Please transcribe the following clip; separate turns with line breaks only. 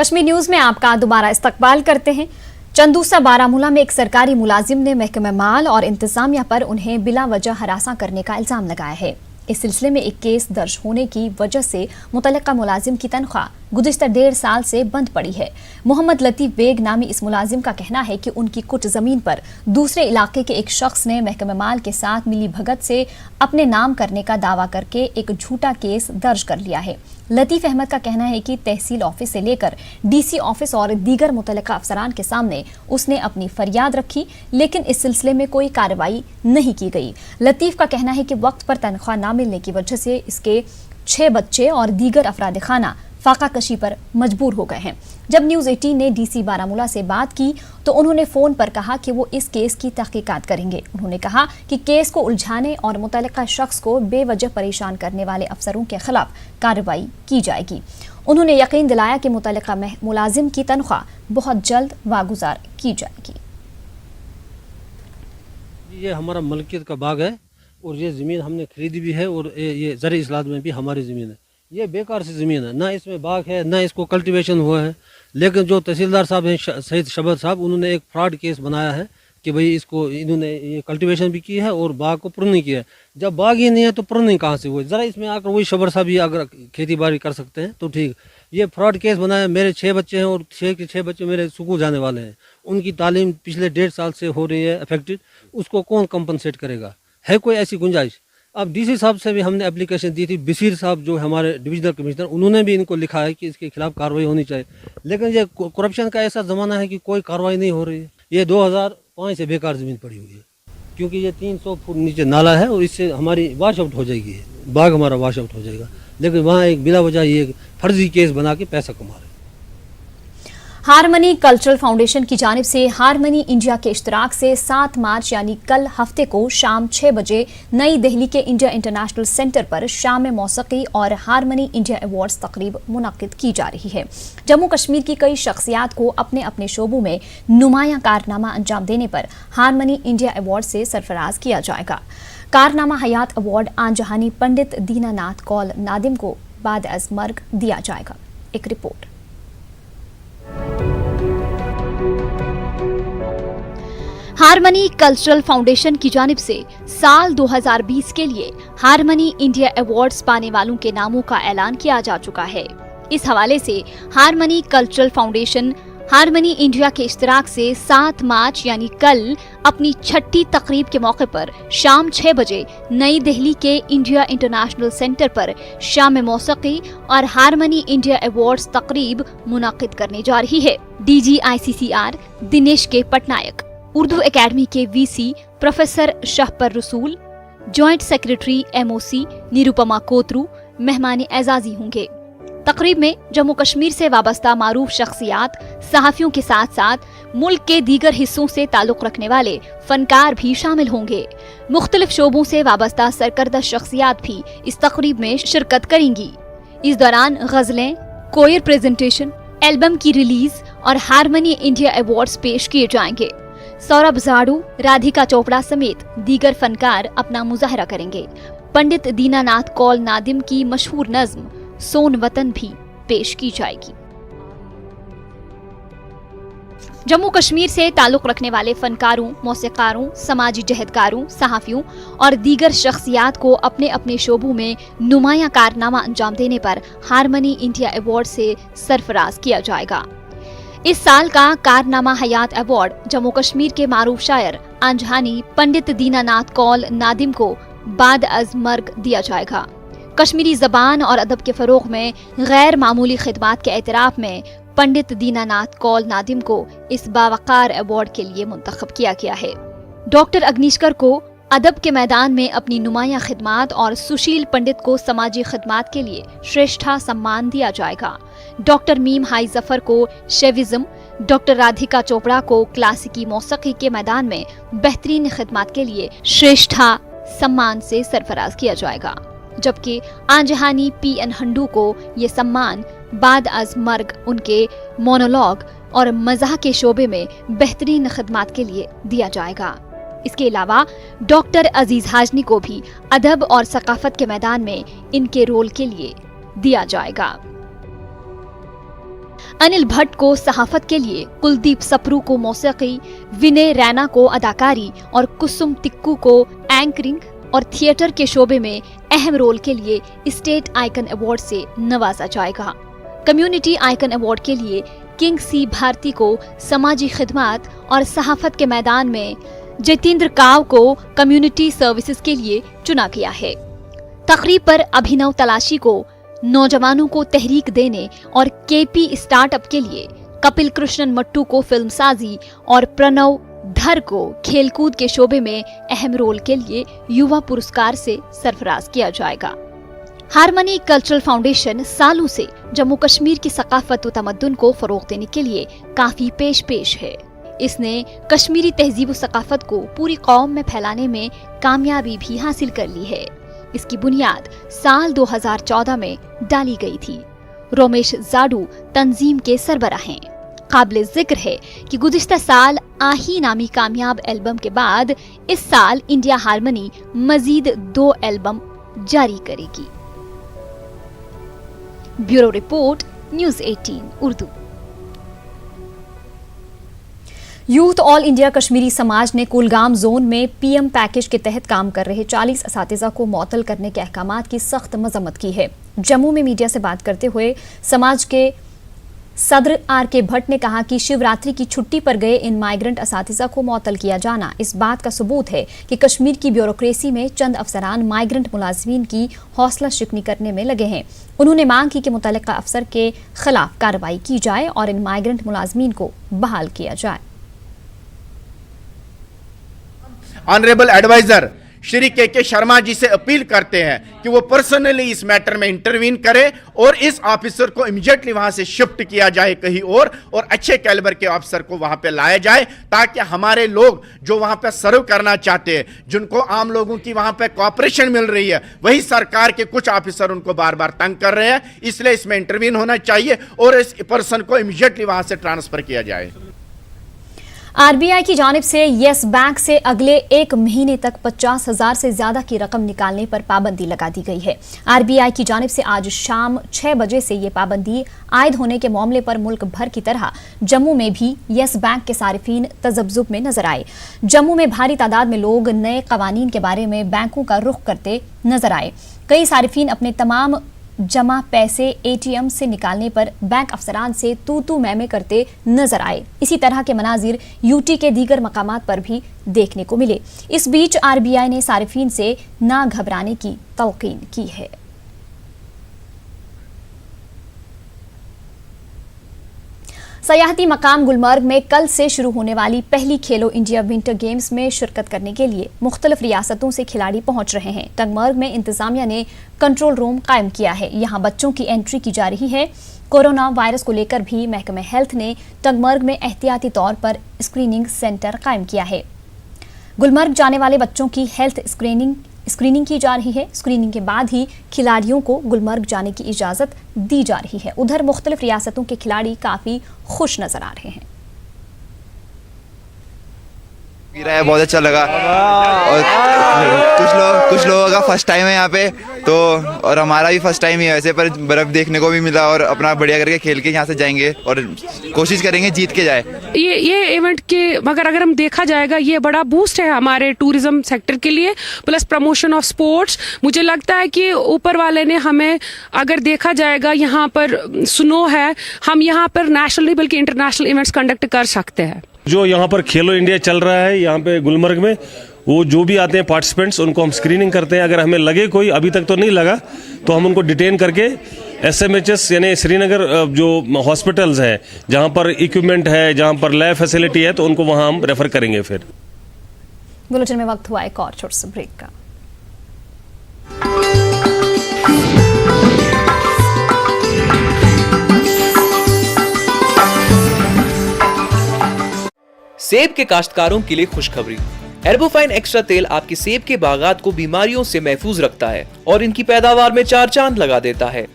Kashmir news में आपका दोबारा इस्तकबाल करते हैं। चंदूसा बारामूला में एक सरकारी मुलाजिम ने महकमे माल और इंतजामिया पर उन्हें बिला वजह हरासा करने का इल्जाम लगाया है। इस सिलसिले में एक केस दर्ज होने की वजह से मुतल्लिका मुलाजिम की तनख्वाह गुज़िश्ता 1.5 साल से बंद पड़ी है। मोहम्मद लतीफ़ बेग नामी इस मुलाजिम का कहना है कि उनकी कुछ ज़मीन पर दूसरे इलाके के एक शख्स ने महकमे माल के साथ मिली भगत से अपने नाम करने का दावा करके एक झूठा केस दर्ज कर लिया है। लतीफ़ अहमद का कहना है कि तहसील ऑफिस से लेकर डीसी ऑफिस और दीगर मुतल्लिका अफसरान के सामने उसने अपनी फरियाद रखी, लेकिन इस सिलसिले में कोई कार्रवाई नहीं की गई। लतीफ़ का कहना है कि वक्त पर तनख्वाह न मिलने की वजह से इसके 6 बच्चे और दीगर अफराद खाना फाका कशी पर मजबूर हो गए हैं। जब न्यूज़ 18 ने डीसी बारामूला से बात की तो उन्होंने फ़ोन पर कहा कि वो इस केस की तहकीकात करेंगे। उन्होंने कहा कि केस को उलझाने और मुतल्लिका शख्स को बेवजह परेशान करने वाले अफसरों के खिलाफ कार्रवाई की जाएगी। उन्होंने यकीन दिलाया कि मुतल्लिका मुलाजिम की तनख्वाह बहुत जल्द वागुजार की जाएगी।
ये हमारा मलकियत का बाग है और ये ज़मीन हमने खरीदी भी है और ये ज़र इस्लात में भी हमारी ज़मीन है। ये बेकार सी ज़मीन है, ना इसमें बाग है ना इसको कल्टीवेशन हुआ है। लेकिन जो तहसीलदार साहब हैं सईद शबद साहब, उन्होंने एक फ्रॉड केस बनाया है कि भाई इसको इन्होंने ये कल्टीवेशन भी की है और बाग को प्रूनिंग किया है। जब बाग ही नहीं है तो प्रूनिंग कहाँ से हुई? ज़रा इसमें आकर वही शबर साहब ही अगर खेती बाड़ी कर सकते हैं तो ठीक। ये फ्रॉड केस बनाया। मेरे 6 बच्चे हैं और 6 के 6 बच्चे मेरे स्कूल जाने वाले हैं। उनकी तालीम पिछले 1.5 साल से हो रही है अफेक्टेड। उसको कौन कंपनसेट करेगा? है कोई ऐसी गुंजाइश? अब डीसी साहब से भी हमने एप्लीकेशन दी थी। बशीर साहब जो हमारे डिविजनल कमिश्नर, उन्होंने भी इनको लिखा है कि इसके खिलाफ कार्रवाई होनी चाहिए। लेकिन ये करप्शन का ऐसा ज़माना है कि कोई कार्रवाई नहीं हो रही है। ये 2005 से बेकार ज़मीन पड़ी हुई है, क्योंकि ये 300 फुट नीचे नाला है और इससे हमारी वाश आउट हो जाएगी, बाग हमारा वाश आउट हो जाएगा। लेकिन वहाँ एक बिला वजह ये फर्जी केस बना के पैसा कमा रहे हैं।
हारमनी कल्चरल फाउंडेशन की जानिब से हारमनी इंडिया के इश्तराक से 7 मार्च यानी कल हफ्ते को शाम 6 बजे नई दिल्ली के इंडिया इंटरनेशनल सेंटर पर शाम मौसीकी और हारमनी इंडिया अवार्ड्स तकरीब मुनक्किद की जा रही है। जम्मू कश्मीर की कई शख्सियात को अपने अपने शोबों में नुमायां कारनामा अंजाम देने पर हारमनी इंडिया अवार्ड से सरफराज किया जाएगा। कारनामा हयात अवार्ड आंजहानी पंडित दीनानाथ कौल नादिम को बाद अज मर्ग दिया जाएगा। एक रिपोर्ट। हारमनी कल्चरल फाउंडेशन की जानिब से साल 2020 के लिए हारमनी इंडिया अवार्ड्स पाने वालों के नामों का ऐलान किया जा चुका है। इस हवाले से harmony cultural foundation harmony India के इश्तराक से 7 मार्च यानी कल अपनी 6ठी तकरीब के मौके पर शाम 6 बजे नई दिल्ली के इंडिया इंटरनेशनल सेंटर पर शाम मौसीकी और हारमनी इंडिया अवार्ड्स तकरीब मुनक्किद करने जा रही है। DGICCR दिनेश के पटनायक, उर्दू एकेडमी के VC प्रोफेसर शहपर रसूल, जॉइंट सेक्रेटरी MOC निरुपमा कोतरू मेहमान एजाजी होंगे। तकरीब में जम्मू कश्मीर से वाबस्ता मारूफ शख्सियात, सहाफियों के साथ साथ मुल्क के दीगर हिस्सों से ताल्लुक रखने वाले फनकार भी शामिल होंगे। मुख्तलिफ शोबों से वाबस्ता सरकर्दा शख्सियात भी इस तकरीब में शिरकत करेंगी। इस दौरान गजलें, कोयर प्रेजेंटेशन, एल्बम की रिलीज और हारमनी इंडिया अवार्ड्स पेश किए जाएंगे। सौरभ झाड़ू, राधिका चोपड़ा समेत दीगर फनकार अपना मुजाहरा करेंगे। पंडित दीनानाथ कौल नादिम की मशहूर नज्म सोन वतन भी पेश की जाएगी। जम्मू कश्मीर से ताल्लुक रखने वाले फनकारों, मौसीकारों, समाजी जहदकारों, सहाफियों और दीगर शख्सियात को अपने अपने शोबों में नुमायां कारनामा अंजाम देने पर हारमनी इंडिया अवार्ड से सरफराज किया जाएगा। इस साल का कारनामा हयात अवार्ड जम्मू कश्मीर के मारूफ शायर आंजहानी पंडित दीनानाथ कौल नादिम को बाद अज मर्ग दिया जाएगा। कश्मीरी जबान और अदब के फरोग में गैर मामूली खिदमात के एतराफ में पंडित दीनानाथ कौल नादिम को इस बावकार अवार्ड के लिए मुंतखब किया गया है। डॉक्टर अग्निशकर को अदब के मैदान में अपनी नुमायां खिदमात और सुशील पंडित को समाजी खिदमात के लिए श्रेष्ठा सम्मान दिया जाएगा। डॉक्टर मीम हाई जफर को शेविज्म, डॉक्टर राधिका चोपड़ा को क्लासिकी मौसीकी के मैदान में बेहतरीन खिदमात के लिए श्रेष्ठा सम्मान से सरफराज किया जाएगा, जबकि आंजहानी PN हंडू को ये सम्मान बाद अज मर्ग उनके मोनोलॉग और मज़ाह के शोबे में बेहतरीन खिदमात के लिए दिया जाएगा। इसके अलावा डॉक्टर अजीज हाजनी को भी अदब और सकाफत के मैदान में इनके रोल के लिए दिया जाएगा। अनिल भट्ट को सहाफत के लिए, कुलदीप सप्रू को मौसीकी, विनय रैना को अदाकारी और कुसुम तिक्कू को एंकरिंग और थिएटर के शोबे में अहम रोल के लिए स्टेट आइकन अवार्ड से नवाजा जाएगा। कम्युनिटी आइकन अवार्ड के लिए किंग सी भारती को समाजी खिदमत और सहाफत के मैदान में जितेंद्र काव को कम्युनिटी सर्विसेज के लिए चुना गया है। तकरीब पर अभिनव तलाशी को नौजवानों को तहरीक देने और केपी स्टार्टअप के लिए, कपिल कृष्णन मट्टू को फिल्मसाजी और प्रणव धर को खेलकूद के शोबे में अहम रोल के लिए युवा पुरस्कार से सरफराज किया जाएगा। हारमनी कल्चरल फाउंडेशन सालों से जम्मू कश्मीर की सकाफत व तमद्दुन को फरोग देने के लिए काफी पेश है। इसने कश्मीरी तहजीब व सकाफत को पूरी कौम में फैलाने में कामयाबी भी हासिल कर ली है। इसकी बुनियाद साल 2014 में डाली गई थी। रोमेश जाडू तंजीम के सरबराह हैं। काबिल जिक्र है कि गुज़िश्ता साल आही नामी कामयाब एल्बम के बाद इस साल इंडिया हारमनी मजीद 2 एल्बम जारी करेगी। Bureau report, news 18 Urdu. Youth all India Kashmiri समाज ने कुलगाम जोन में पीएम पैकेज के तहत काम कर रहे 40 असातिज़ा को मुअत्तल करने के अहकामात की सख्त मजम्मत की है। जम्मू में मीडिया से बात करते हुए समाज के सदर आर.के. भट्ट ने कहा कि शिवरात्रि की छुट्टी पर गए इन माइग्रेंट असातिज़ा को मुअत्तल किया जाना इस बात का सबूत है कि कश्मीर की ब्यूरोक्रेसी में चंद अफसरान माइग्रेंट मुलाजिमीन की हौसला शिकनी करने में लगे हैं। उन्होंने मांग की कि मुतल्लिका अफसर के खिलाफ कार्रवाई की जाए और इन माइग्रेंट मुलाजिमीन को बहाल किया जाए।
ऑनरेबल एडवाइजर श्री के शर्मा जी से अपील करते हैं कि वो पर्सनली इस मैटर में इंटरवीन करे और इस ऑफिसर को इमीडिएटली वहां से शिफ्ट किया जाए कहीं और अच्छे कैलिबर के ऑफिसर को वहां पे लाया जाए, ताकि हमारे लोग जो वहां पे सर्व करना चाहते हैं, जिनको आम लोगों की वहां पे कोऑपरेशन मिल रही है, वही सरकार के कुछ ऑफिसर उनको बार बार तंग कर रहे हैं। इसलिए इसमें इंटरवीन होना चाहिए और इस पर्सन को इमीडिएटली वहां से ट्रांसफर किया जाए।
आरबीआई की जानिब से येस बैंक से अगले 1 महीने तक 50,000 से ज्यादा की रकम निकालने पर पाबंदी लगा दी गई है। आरबीआई की जानिब से आज शाम 6 बजे से ये पाबंदी आयद होने के मामले पर मुल्क भर की तरह जम्मू में भी येस बैंक के सारिफीन तजब्जुब में नजर आए। जम्मू में भारी तादाद में लोग नए कवानीन के बारे में बैंकों का रुख करते नजर आए। कई सारिफीन अपने तमाम जमा पैसे एटीएम से निकालने पर बैंक अफसरान से तू मैं करते नजर आए। इसी तरह के मनाजिर यूटी के दीगर मकामात पर भी देखने को मिले। इस बीच आरबीआई ने सारिफीन से ना घबराने की तलकीन की है। सयाहती मकाम गुलमर्ग में कल से शुरू होने वाली पहली खेलो इंडिया विंटर गेम्स में शिरकत करने के लिए मुख्तलिफ रियासतों से खिलाड़ी पहुंच रहे हैं। टंगमर्ग में इंतजामिया ने कंट्रोल रूम कायम किया है। यहां बच्चों की एंट्री की जा रही है। कोरोना वायरस को लेकर भी महकमे हेल्थ ने टंगमर्ग में एहतियाती तौर पर स्क्रीनिंग सेंटर कायम किया है। गुलमर्ग जाने वाले बच्चों की हेल्थ स्क्रीनिंग की जा रही है। स्क्रीनिंग के बाद ही खिलाड़ियों को गुलमर्ग जाने की इजाजत दी जा रही है। उधर मुख्तलिफ रियासतों के खिलाड़ी काफी खुश नजर आ रहे हैं।
बहुत अच्छा लगा और कुछ लोगों का फर्स्ट टाइम है यहाँ पे, तो और हमारा भी फर्स्ट टाइम ही है वैसे, पर बर्फ देखने को भी मिला और अपना बढ़िया करके खेल के यहाँ से जाएंगे और कोशिश करेंगे जीत के जाए।
ये इवेंट के अगर हम देखा जाएगा, ये बड़ा बूस्ट है हमारे टूरिज्म सेक्टर के लिए, प्लस प्रमोशन ऑफ स्पोर्ट्स। मुझे लगता है कि ऊपर वाले ने हमें, अगर देखा जाएगा यहाँ पर स्नो है, हम यहाँ पर नेशनल बल्कि इंटरनेशनल इवेंट्स कंडक्ट कर सकते हैं।
जो यहाँ पर खेलो इंडिया चल रहा है यहाँ पे गुलमर्ग में, वो जो भी आते हैं पार्टिसिपेंट्स उनको हम स्क्रीनिंग करते हैं। अगर हमें लगे कोई, अभी तक तो नहीं लगा, तो हम उनको डिटेन करके SMHS यानी श्रीनगर जो हॉस्पिटल्स हैं जहाँ पर इक्विपमेंट है, जहाँ पर लैब फैसिलिटी है, तो उनको वहाँ हम रेफर करेंगे। फिर
बुलेटिन में वक्त हुआ एक और छोटे से ब्रेक का।
सेब के काश्तकारों के लिए खुशखबरी। एर्बोफाइन एक्स्ट्रा तेल आपके सेब के बागात को बीमारियों से महफूज रखता है और इनकी पैदावार में 4 चांद लगा देता है।